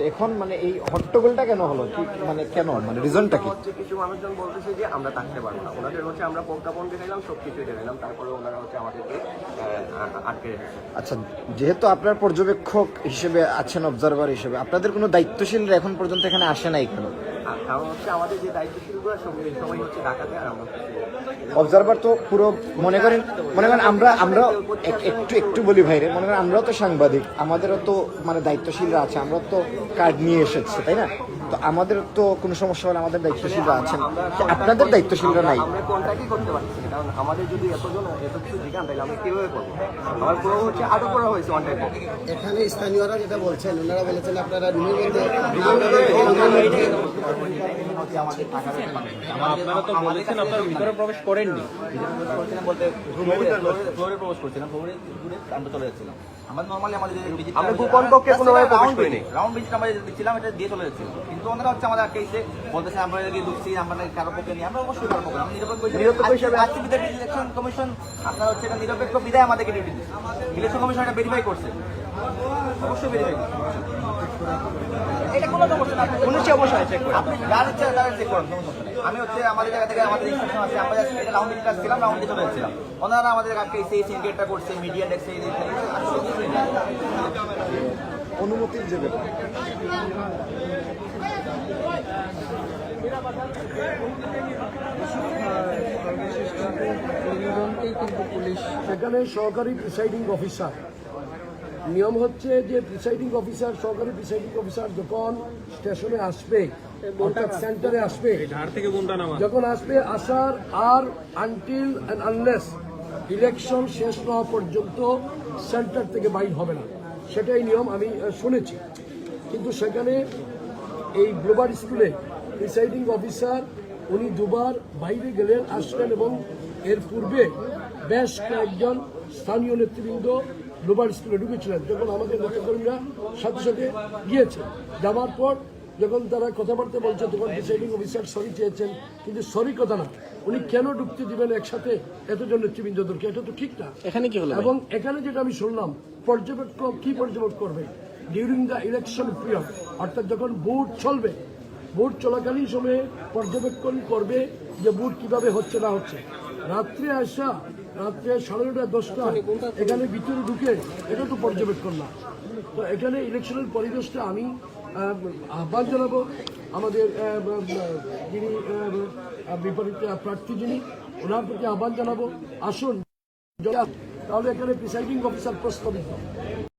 এখন মানে এই হট্টগোলটা কেন হলো, কি মানে কেন, মানে রিজনটা কি? কিছু মানুষজন বলতেছে যে আমরা থাকতে পারবো না, ওনাদের হচ্ছে আমরা প্রজ্ঞাপন দেখাইলাম, সবকিছু দেখাইলাম, তারপরে ওনারা হচ্ছে আমাদেরকে আটকে রেখেছে। আচ্ছা, যেহেতু আপনার পর্যবেক্ষক হিসেবে আছেন, অবজারভার হিসেবে, আপনাদের কোনো দায়িত্বশীলরা এখন পর্যন্ত এখানে আসে নাই কেন? কারণ হচ্ছে আমাদের যে দায়িত্বশীলগুলো সবাই হচ্ছে ঢাকাতে, আর আমরা অবজারভার তো পুরো মনে করেন আমরা একটু বলি ভাইরে, মনে করেন আমরাও তো সাংবাদিক, আমাদেরও তো মানে দায়িত্বশীলরা আছে, আমরা তো কার্ড নিয়ে এসেছি, তাই না? তো আমাদের তো কোনো সমস্যা হলে আমাদের দায়িত্বশীলরা আছেন, আপনাদের দায়িত্বশীলরা নাই। আমরা কোনটাই করতে পারছি না, কারণ আমাদের যদি এত কিছু জিজ্ঞান তাহলে আমরা কিভাবে করবো? আমার পুরো হচ্ছে আটক করা হয়েছে অন টাইম। এখানে স্থানীয়রা যেটা বলছেন, ওনারা বলেছেন আপনারা আপনারা তো বলেছেন আপনারা ভিতরে প্রবেশ করেননি, বলতে ফ্লোরে প্রবেশ করছিলাম, ফ্লোরে আমরা চলে যাচ্ছিলাম। আমরা নরমালি আমরা গোপন কক্ষে কোনোভাবে প্রবেশ করিনি, রাউন্ড ভিজিট আমরা দেখছিলাম, এটা দিয়ে চলে যাচ্ছিলাম, কিন্তু ওনারা হচ্ছে আমাদের আটকে এসে বলতেছে আমরা এদিকে ঢুকছি, আমরা কারো পক্ষে নিয়ে, আমরা অবশ্যই কারো পক্ষে, আমরা নিরপেক্ষ হিসেবে ইলেকশন কমিশন আপনারা হচ্ছে এটা নিরপেক্ষ বিদায় আমাদেরকে ডিউটি দিচ্ছে, ইলেকশন কমিশন এটা ভেরিফাই করছে, অবশ্যই ভেরিফাই করছে। এটা কোনো সমস্যা না, অবশ্যই চেক করুন, আপনি যার ইচ্ছা তারা চেক করুন, কোনো সমস্যা নেই। আমি হচ্ছে আমাদের জায়গা থেকে আমাদের ইনস্ট্রাকশন আছে, আমরা এটা রাউন্ড ভিজিট আসছিলাম, রাউন্ডে চলে যাচ্ছিলাম, ওনারা আমাদের আটকে এসে এই সিনগেটটা করছে, মিডিয়া ডেস্ক অনুমতির যে ব্যাপার, সেখানে সহকারী প্রিসাইডিং অফিসার, নিয়ম হচ্ছে যে প্রিসাইডিং অফিসার, সহকারী প্রিসাইডিং অফিসার যখন স্টেশনে আসবে, অর্থাৎ সেন্টারে আসবে, যখন আসবে, আসার আর আনটিল অ্যান্ড আনলেস ইলেকশন শেষ না হওয়া পর্যন্ত সেন্টার থেকে বাইর হবে না, সেটাই নিয়ম আমি শুনেছি। কিন্তু সেখানে এই গ্লোবাল স্কুলে প্রিসাইডিং অফিসার উনি দুবার বাইরে গেলেন, আসলেন, এবং এর পূর্বে বেশ কয়েকজন স্থানীয় নেতৃবৃন্দ গ্লোবাল স্কুলে ঢুকেছিলেন। যখন আমাদের নেতাকর্মীরা সাথে সাথে গিয়েছেন, যাওয়ার পর যখন তারা কথাবার্তা বলছে, তখন প্রিসাইডিং অফিসার সরি চেয়েছেন, কিন্তু সরি কথা না, উনি কেন ঢুকতে দিবেন একসাথে এতজন নেতৃবৃন্দদেরকে? এটা তো ঠিক না। এখানে কি হলো? এবং এখানে যেটা আমি শুনলাম, পর্যবেক্ষক কি পর্যবেক্ষণ করবে ডিউরিং দ্য ইলেকশন পিরিয়ড, অর্থাৎ যখন ভোট চলবে, ভোট চলাকালীন সময়ে পর্যবেক্ষণ করবে যে ভোট কিভাবে হচ্ছে না হচ্ছে। রাত্রে আসা, রাত্রে 9:30 10টা এখানে ভিতরে ঢুকে, এটা তো পর্যবেক্ষণ না। তো এখানে ইলেকশনের পরিবেশটা আমি আহ্বান জানাবো আমাদের যিনি বিপরীত প্রার্থী, যিনি, ওনার প্রতি আহ্বান জানাবো, আসুন, তাহলে এখানে প্রিসাইডিং অফিসার প্রস্তাবিত